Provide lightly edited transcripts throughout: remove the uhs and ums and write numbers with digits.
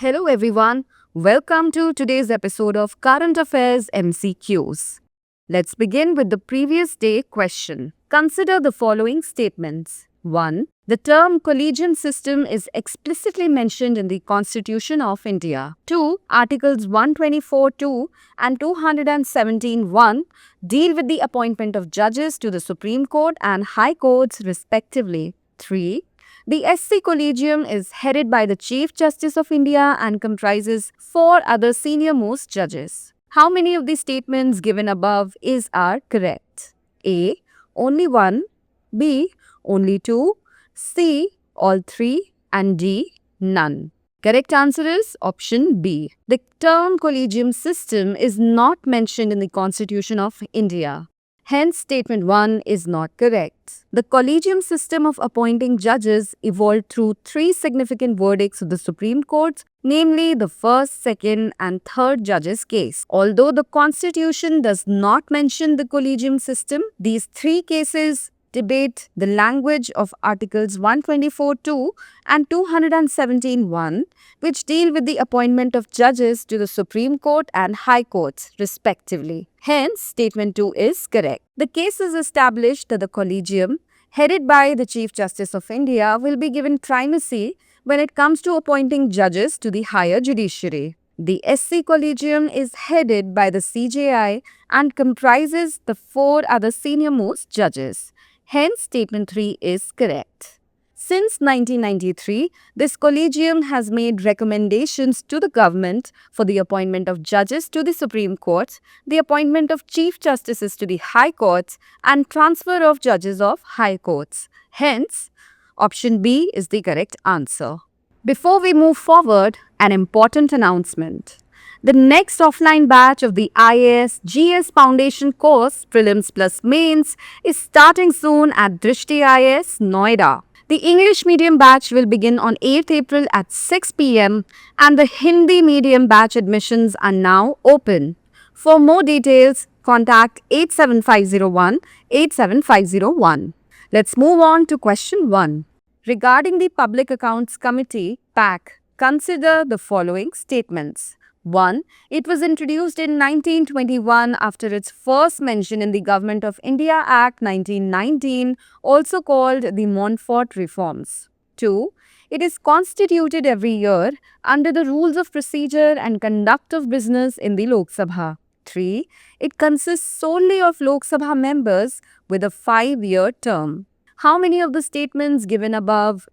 Hello everyone, welcome to today's episode of Current Affairs MCQs. Let's begin with the previous day question. Consider the following statements. 1. The term collegium system is explicitly mentioned in the Constitution of India. 2. Articles 124(2) and 217(1) deal with the appointment of judges to the Supreme Court and High Courts respectively. 3. The SC Collegium is headed by the Chief Justice of India and comprises 4 other senior-most judges. How many of the statements given above are correct? A. Only 1. B. Only 2. C. All 3. And D. None. Correct answer is option B. The term collegium system is not mentioned in the Constitution of India. Hence, statement 1 is not correct. The collegium system of appointing judges evolved through 3 significant verdicts of the Supreme Court, namely the first, second, and third judges' case. Although the Constitution does not mention the collegium system, these 3 cases debate the language of Articles 124(2) and 217(1), which deal with the appointment of judges to the Supreme Court and High Courts, respectively. Hence, statement 2 is correct. The cases established that the collegium, headed by the Chief Justice of India, will be given primacy when it comes to appointing judges to the higher judiciary. The SC Collegium is headed by the CJI and comprises the 4 other senior-most judges. Hence, statement 3 is correct. Since 1993, this collegium has made recommendations to the government for the appointment of judges to the Supreme Court, the appointment of Chief Justices to the High Courts, and transfer of judges of High Courts. Hence, option B is the correct answer. Before we move forward, an important announcement. The next offline batch of the IAS GS Foundation course, Prelims plus Mains, is starting soon at Drishti IAS, Noida. The English medium batch will begin on 8th April at 6 p.m. and the Hindi medium batch admissions are now open. For more details, contact 87501 87501. Let's move on to question 1. Regarding the Public Accounts Committee, PAC, consider the following statements. 1. It was introduced in 1921 after its first mention in the Government of India Act 1919, also called the Montfort Reforms. 2. It is constituted every year under the rules of procedure and conduct of business in the Lok Sabha. 3. It consists solely of Lok Sabha members with a 5-year term. How many of the statements given above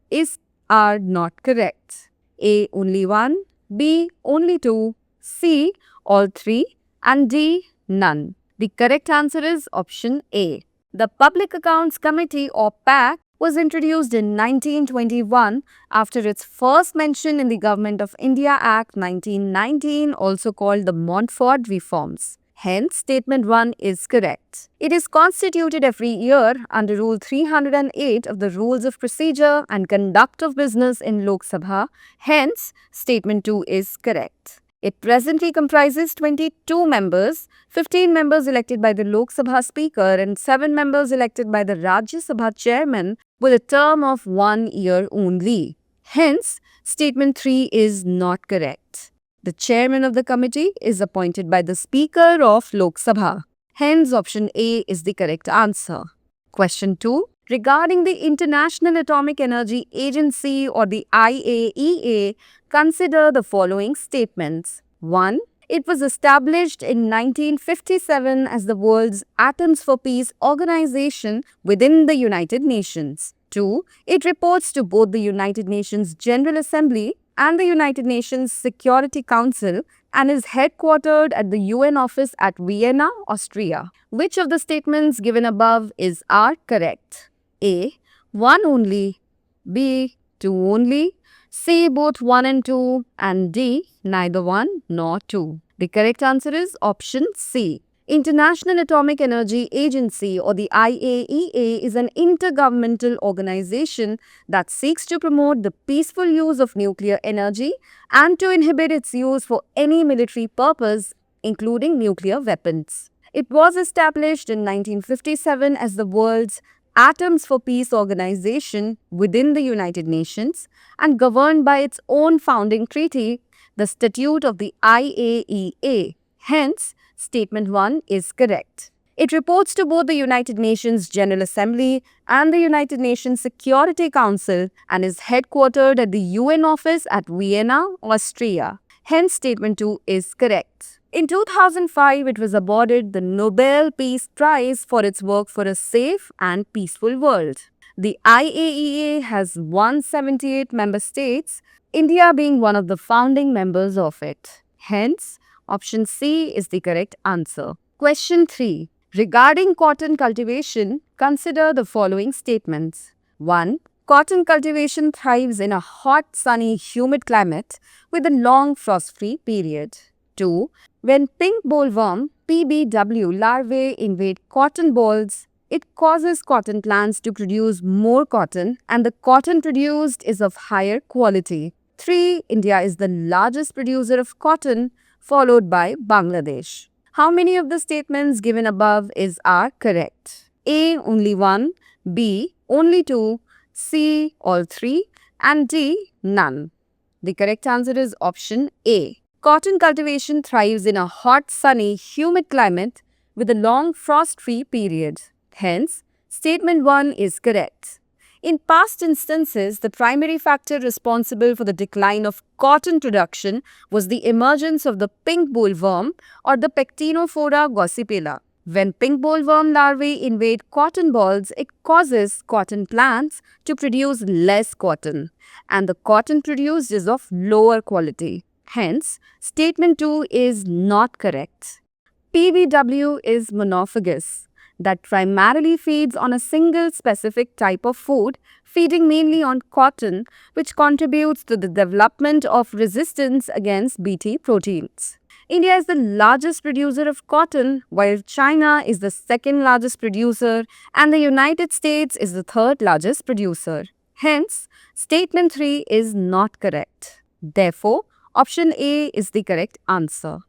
are not correct? A. Only 1. B. Only 2. C. All 3. And D. None. The correct answer is option A. The Public Accounts Committee or PAC was introduced in 1921 after its first mention in the Government of India Act 1919, also called the Montfort Reforms. Hence, statement 1 is correct. It is constituted every year under Rule 308 of the Rules of Procedure and Conduct of Business in Lok Sabha. Hence, statement 2 is correct. It presently comprises 22 members, 15 members elected by the Lok Sabha Speaker and 7 members elected by the Rajya Sabha Chairman with a term of 1 year only. Hence, statement 3 is not correct. The chairman of the committee is appointed by the Speaker of Lok Sabha. Hence, option A is the correct answer. Question 2. Regarding the International Atomic Energy Agency or the IAEA, consider the following statements. 1. It was established in 1957 as the world's Atoms for Peace organization within the United Nations. 2. It reports to both the United Nations General Assembly and the United Nations Security Council and is headquartered at the UN office at Vienna, Austria. Which of the statements given above are correct? A. 1 only. B. 2 only. C. Both 1 and 2. And D. Neither 1 nor 2. The correct answer is option C. International Atomic Energy Agency or the IAEA is an intergovernmental organization that seeks to promote the peaceful use of nuclear energy and to inhibit its use for any military purpose, including nuclear weapons. It was established in 1957 as the world's Atoms for Peace organization within the United Nations and governed by its own founding treaty, the statute of the IAEA. Hence, statement 1 is correct. It reports to both the United Nations General Assembly and the United Nations Security Council and is headquartered at the UN office at Vienna, Austria. Hence, statement 2 is correct. In 2005, it was awarded the Nobel Peace Prize for its work for a safe and peaceful world. The IAEA has 178 member states, India being one of the founding members of it. Hence, option C is the correct answer. Question 3. Regarding cotton cultivation, consider the following statements. 1. Cotton cultivation thrives in a hot, sunny, humid climate with a long frost-free period. 2. When pink bollworm (PBW) larvae invade cotton bolls, it causes cotton plants to produce more cotton and the cotton produced is of higher quality. 3. India is the largest producer of cotton, followed by Bangladesh. How many of the statements given above are correct? A. Only 1, B. Only 2, C. All 3, and D. None. The correct answer is option A. Cotton cultivation thrives in a hot, sunny, humid climate with a long frost-free period. Hence, statement 1 is correct. In past instances, the primary factor responsible for the decline of cotton production was the emergence of the pink bollworm or the Pectinophora gossipella. When pink bollworm larvae invade cotton balls, it causes cotton plants to produce less cotton, and the cotton produced is of lower quality. Hence, statement 2 is not correct. PBW is monophagous, that primarily feeds on a single specific type of food, feeding mainly on cotton, which contributes to the development of resistance against Bt proteins. India is the largest producer of cotton, while China is the second largest producer and the United States is the third largest producer. Hence, statement 3 is not correct. Therefore, option A is the correct answer.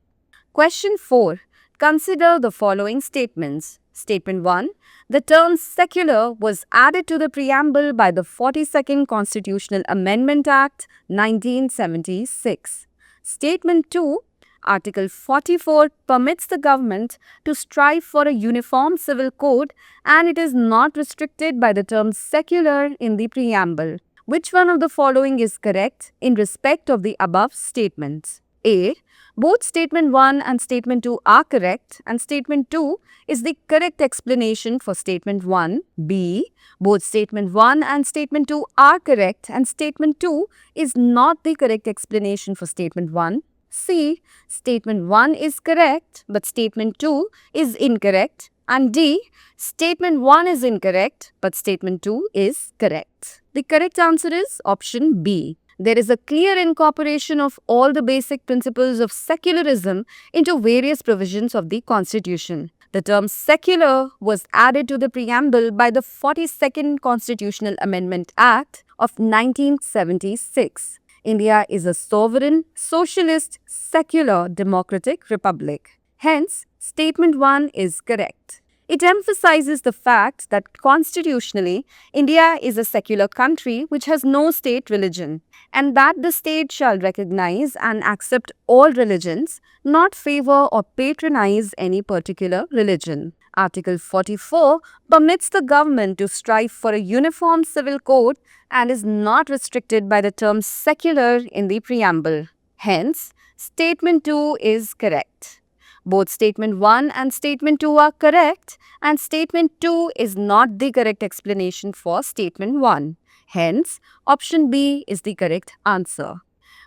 Question 4. Consider the following statements. Statement 1. The term secular was added to the preamble by the 42nd Constitutional Amendment Act 1976. Statement 2. Article 44 permits the government to strive for a uniform civil code and it is not restricted by the term secular in the preamble. Which one of the following is correct in respect of the above statements? A. Both statement 1 and statement 2 are correct and statement 2 is the correct explanation for statement 1. B. Both statement 1 and statement 2 are correct and statement 2 is not the correct explanation for statement 1. C. Statement 1 is correct but statement 2 is incorrect. And D. Statement 1 is incorrect but statement 2 is correct. The correct answer is option B. There is a clear incorporation of all the basic principles of secularism into various provisions of the Constitution. The term secular was added to the preamble by the 42nd Constitutional Amendment Act of 1976. India is a sovereign, socialist, secular, democratic republic. Hence, statement 1 is correct. It emphasizes the fact that constitutionally, India is a secular country which has no state religion, and that the state shall recognize and accept all religions, not favor or patronize any particular religion. Article 44 permits the government to strive for a uniform civil code and is not restricted by the term secular in the preamble. Hence, statement 2 is correct. Both statement 1 and statement 2 are correct and statement 2 is not the correct explanation for statement 1. Hence, option B is the correct answer.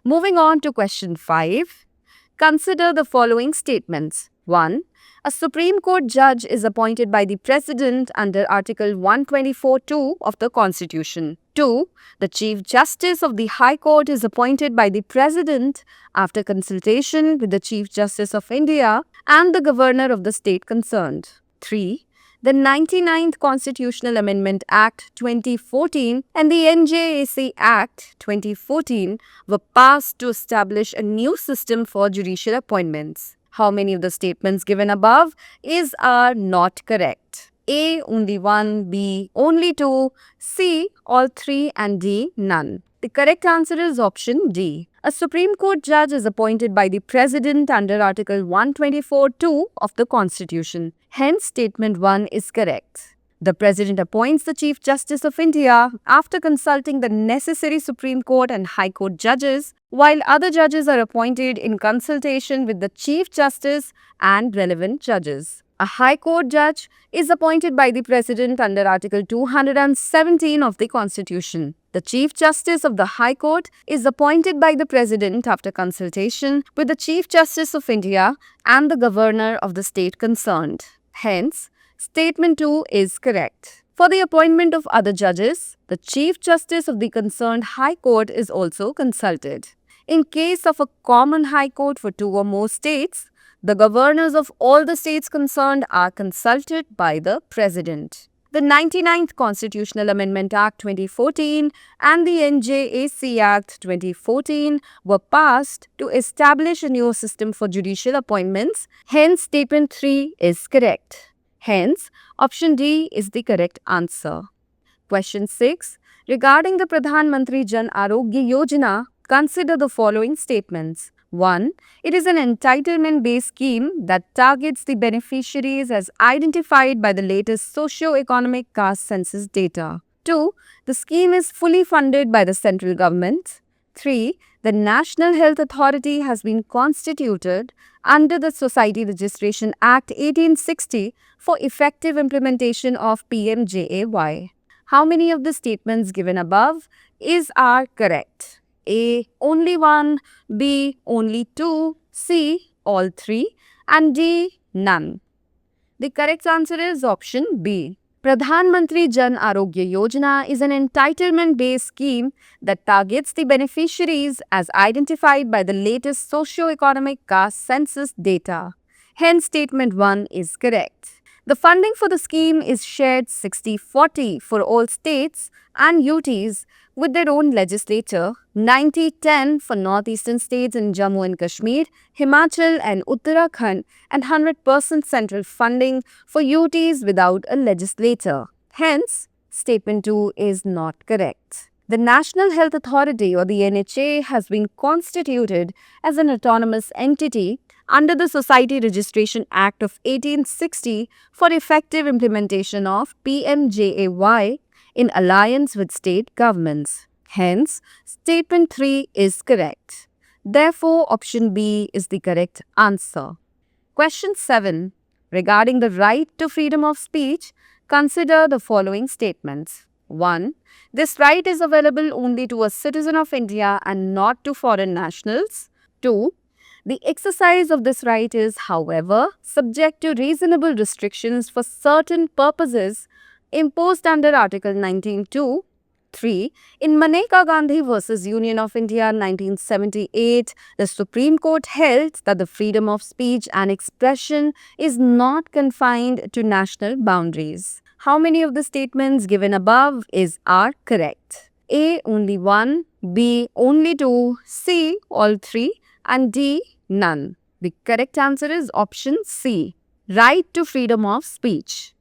Moving on to question 5. Consider the following statements. 1. A Supreme Court judge is appointed by the President under Article 124(2) of the Constitution. 2. The Chief Justice of the High Court is appointed by the President after consultation with the Chief Justice of India and the Governor of the state concerned. 3. The 99th Constitutional Amendment Act 2014 and the NJAC Act 2014 were passed to establish a new system for judicial appointments. How many of the statements given above are not correct? A. Only 1, B. Only 2, C. All 3 and D. None. The correct answer is option D. A Supreme Court judge is appointed by the President under Article 124(2) of the Constitution. Hence, Statement 1 is correct. The President appoints the Chief Justice of India after consulting the necessary Supreme Court and High Court judges, while other judges are appointed in consultation with the Chief Justice and relevant judges. A High Court judge is appointed by the President under Article 217 of the Constitution. The Chief Justice of the High Court is appointed by the President after consultation with the Chief Justice of India and the Governor of the state concerned. Hence, Statement 2 is correct. For the appointment of other judges, the Chief Justice of the concerned High Court is also consulted. In case of a common High Court for two or more states, the governors of all the states concerned are consulted by the President. The 99th Constitutional Amendment Act 2014 and the NJAC Act 2014 were passed to establish a new system for judicial appointments. Hence, Statement 3 is correct. Hence, option D is the correct answer. Question 6. Regarding the Pradhan Mantri Jan Arogya Yojana, consider the following statements. 1. It is an entitlement-based scheme that targets the beneficiaries as identified by the latest socio-economic caste census data. 2. The scheme is fully funded by the central government. 3. The National Health Authority has been constituted under the Society Registration Act 1860 for effective implementation of PMJAY. How many of the statements given above are correct? A. Only 1, B. Only 2, C. All 3, and D. None. The correct answer is option B. Pradhan Mantri Jan Arogya Yojana is an entitlement-based scheme that targets the beneficiaries as identified by the latest socio-economic caste census data. Hence, Statement 1 is correct. The funding for the scheme is shared 60-40 for all states and UTs with their own legislature, 90-10 for northeastern states in Jammu and Kashmir, Himachal and Uttarakhand, and 100% central funding for UTs without a legislator. Hence, Statement 2 is not correct. The National Health Authority or the NHA has been constituted as an autonomous entity under the Society Registration Act of 1860 for effective implementation of PMJAY in alliance with state governments. Hence, Statement 3 is correct. Therefore, option B is the correct answer. Question 7. Regarding the right to freedom of speech, consider the following statements. 1. This right is available only to a citizen of India and not to foreign nationals. 2. The exercise of this right is, however, subject to reasonable restrictions for certain purposes imposed under Article 19(2). 3. In Maneka Gandhi v. Union of India 1978, the Supreme Court held that the freedom of speech and expression is not confined to national boundaries. How many of the statements given above are correct? A. Only 1, B. Only 2, C. All 3, and D. None. The correct answer is option C. Right to freedom of speech.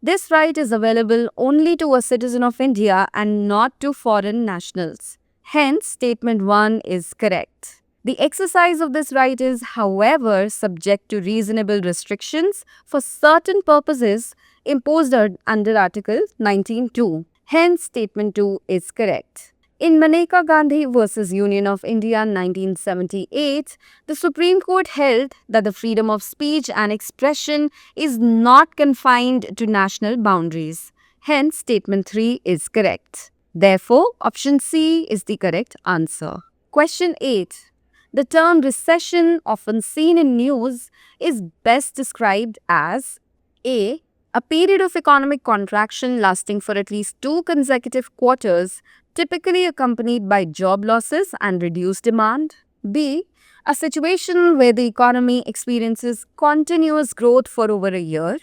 This right is available only to a citizen of India and not to foreign nationals. Hence, Statement 1 is correct. The exercise of this right is, however, subject to reasonable restrictions for certain purposes imposed under Article 19(2). Hence, Statement 2 is correct. In Maneka Gandhi v. Union of India 1978, the Supreme Court held that the freedom of speech and expression is not confined to national boundaries. Hence, Statement 3 is correct. Therefore, option C is the correct answer. Question 8. The term recession, often seen in news, is best described as A. A period of economic contraction lasting for at least 2 consecutive quarters, typically accompanied by job losses and reduced demand. B. A situation where the economy experiences continuous growth for over a year.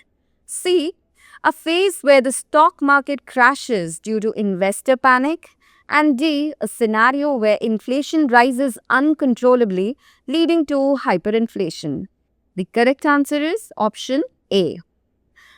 C. A phase where the stock market crashes due to investor panic. And D. A scenario where inflation rises uncontrollably, leading to hyperinflation. The correct answer is option A.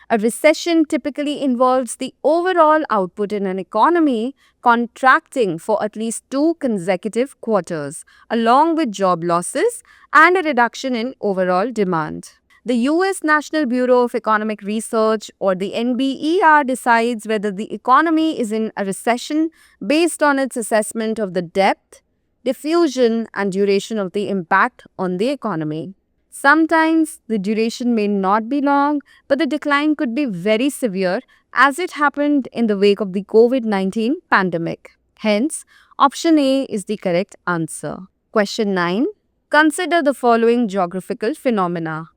A recession typically involves the overall output in an economy contracting for at least 2 consecutive quarters, along with job losses and a reduction in overall demand. The US National Bureau of Economic Research, or the NBER, decides whether the economy is in a recession based on its assessment of the depth, diffusion, and duration of the impact on the economy. Sometimes the duration may not be long, but the decline could be very severe, as it happened in the wake of the COVID-19 pandemic. Hence, option A is the correct answer. Question 9. Consider the following geographical phenomena.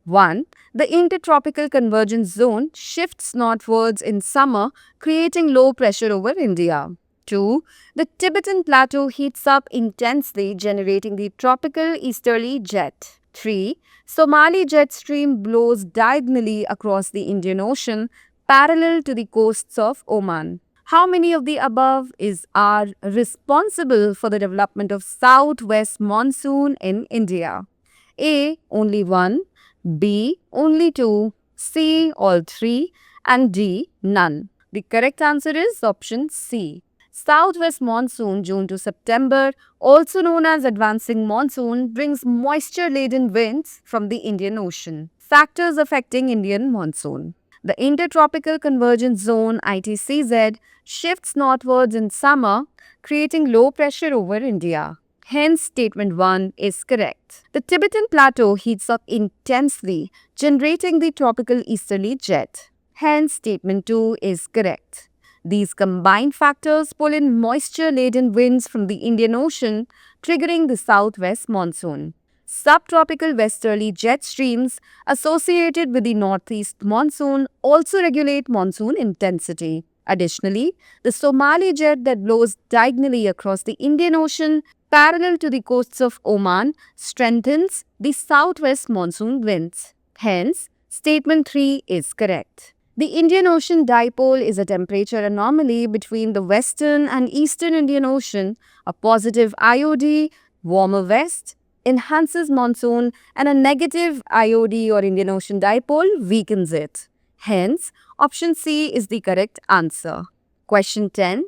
1. The intertropical convergence zone shifts northwards in summer, creating low pressure over India. 2. The Tibetan Plateau heats up intensely, generating the tropical easterly jet. 3. Somali jet stream blows diagonally across the Indian Ocean, parallel to the coasts of Oman. How many of the above are responsible for the development of southwest monsoon in India? A. Only 1. B. Only 2. C. All 3. And D. None. The correct answer is option C. Southwest monsoon, June to September, also known as advancing monsoon, brings moisture-laden winds from the Indian Ocean. Factors affecting Indian monsoon. The Intertropical Convergence Zone (ITCZ) shifts northwards in summer, creating low pressure over India. Hence, statement 1 is correct. The Tibetan Plateau heats up intensely, generating the tropical easterly jet. Hence, statement 2 is correct. These combined factors pull in moisture-laden winds from the Indian Ocean, triggering the southwest monsoon. Subtropical westerly jet streams associated with the northeast monsoon also regulate monsoon intensity. Additionally, the Somali jet that blows diagonally across the Indian Ocean parallel to the coasts of Oman strengthens the southwest monsoon winds. Hence, statement 3 is correct. The Indian Ocean dipole is a temperature anomaly between the western and eastern Indian Ocean. A positive IOD, warmer west, enhances monsoon, and a negative IOD or Indian Ocean dipole weakens it. Hence, option C is the correct answer. Question 10.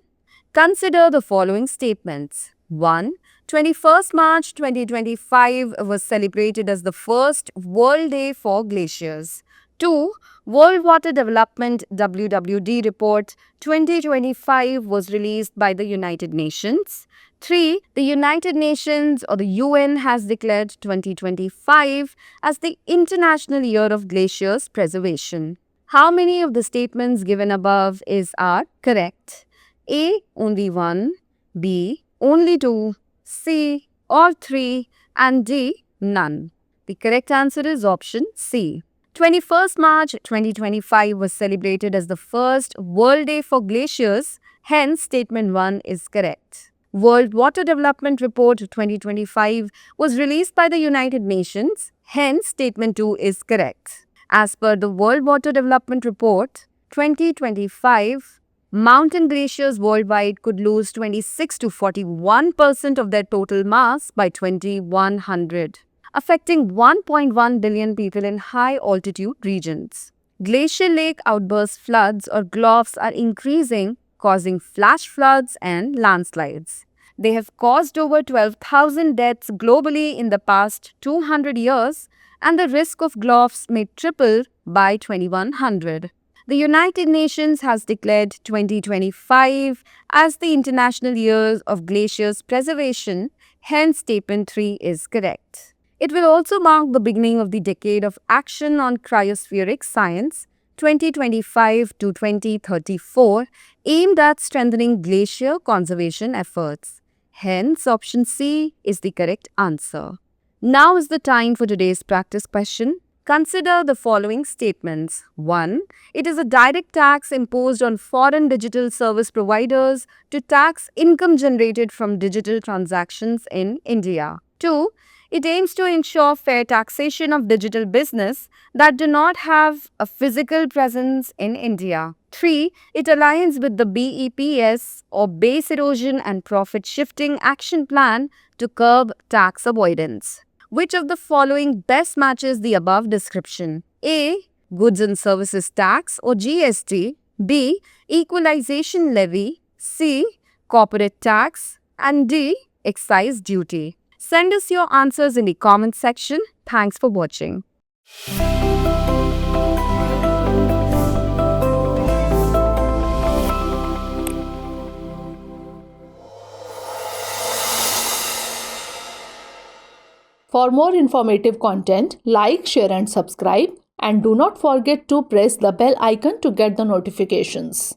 Consider the following statements. 1. 21st March 2025 was celebrated as the first World Day for Glaciers. 2. World Water Development WWD report 2025 was released by the United Nations. 3. The United Nations or the UN has declared 2025 as the International Year of Glaciers Preservation. How many of the statements given above are correct? A. Only 1. B. Only 2. C. All 3. And D. None. The correct answer is option C. 21st March 2025 was celebrated as the first World Day for Glaciers. Hence, statement 1 is correct. World Water Development Report 2025 was released by the United Nations. Hence, statement 2 is correct. As per the World Water Development Report 2025, mountain glaciers worldwide could lose 26 to 41% of their total mass by 2100, affecting 1.1 billion people in high-altitude regions. Glacial lake outburst floods or GLOFs are increasing, causing flash floods and landslides. They have caused over 12,000 deaths globally in the past 200 years, and the risk of GLOFs may triple by 2100. The United Nations has declared 2025 as the International Year of Glaciers Preservation. Hence, statement 3 is correct. It will also mark the beginning of the decade of action on cryospheric science 2025 to 2034, aimed at strengthening glacier conservation efforts. Hence, option C is the correct answer. Now is the time for today's practice question. Consider the following statements. 1. It is a direct tax imposed on foreign digital service providers to tax income generated from digital transactions in India. 2. It aims to ensure fair taxation of digital business that do not have a physical presence in India. 3. It aligns with the BEPS or Base Erosion and Profit Shifting Action Plan to curb tax avoidance. Which of the following best matches the above description? A. Goods and Services Tax or GST, B. Equalization Levy, C. Corporate Tax, and D. Excise Duty. Send us your answers in the comment section. Thanks for watching. For more informative content, like, share and subscribe, and do not forget to press the bell icon to get the notifications.